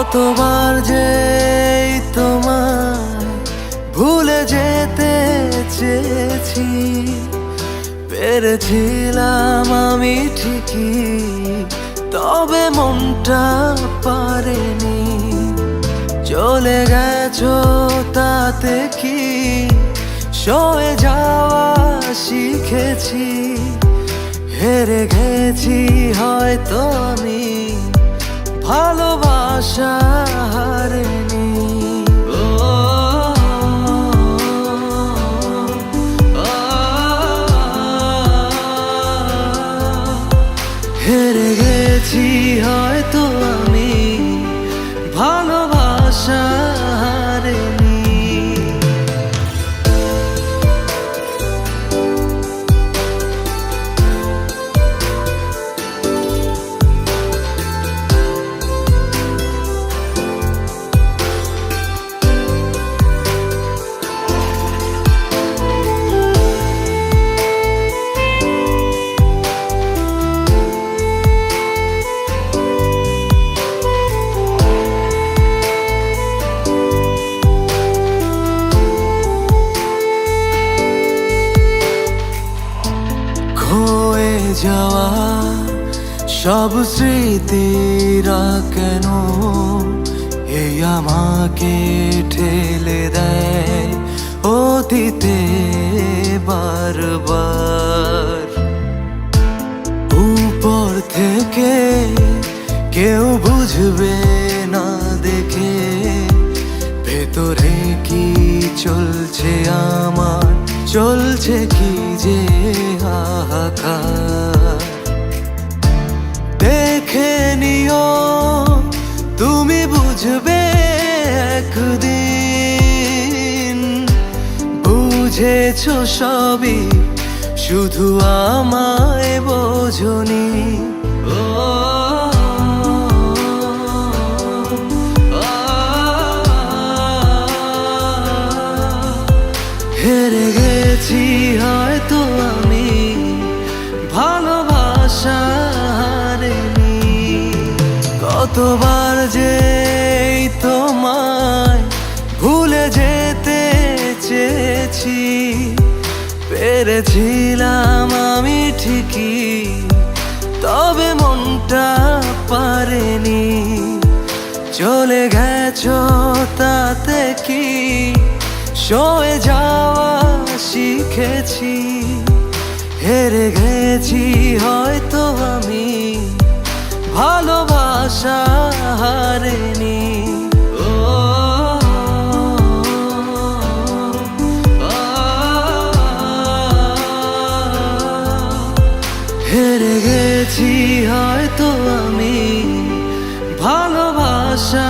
কতবার যে তোমায় ভুলে যেতে চেয়েছি, পেরেছিলাম আমি ঠিকই, তবে মনটা পারেনি। চলে গেছো তাতে কি সয়ে যাওয়া শিখেছি, হেরে গেছি হয়তো আমি, ভালোবাসা হারেনি। হেরে গেছি হয়তো আমি, ভালোবাসা হারেনি। হয়ে যাওয়া সব স্মৃতিরা কেন এই আমাকে ঠেলে দেয় অতীতে বারবার। উপর থেকে কেউ বুঝবে না দেখে ভেতরে কি চলছে আমার, চলছে কি যে হাহাকার। দেখে নিও তুমি বুঝবে একদিন, বুঝেছো সবই শুধু আমায় বোঝনি। হেরে গেছি হয়তো আমি, ভালোবাসা হারেনি। কতবার যে তোমায় ভুলে যেতে চেয়েছি, পেরেছিলাম আমি ঠিকই, তবে মনটা পারেনি। চলে গেছো তাতে কি সয়ে যাওয়া শিখেছি, হেরে গেছি হয়তো আমি, ভালোবাসা হারেনি। হেরে গেছি হয়তো আমি, ভালোবাসা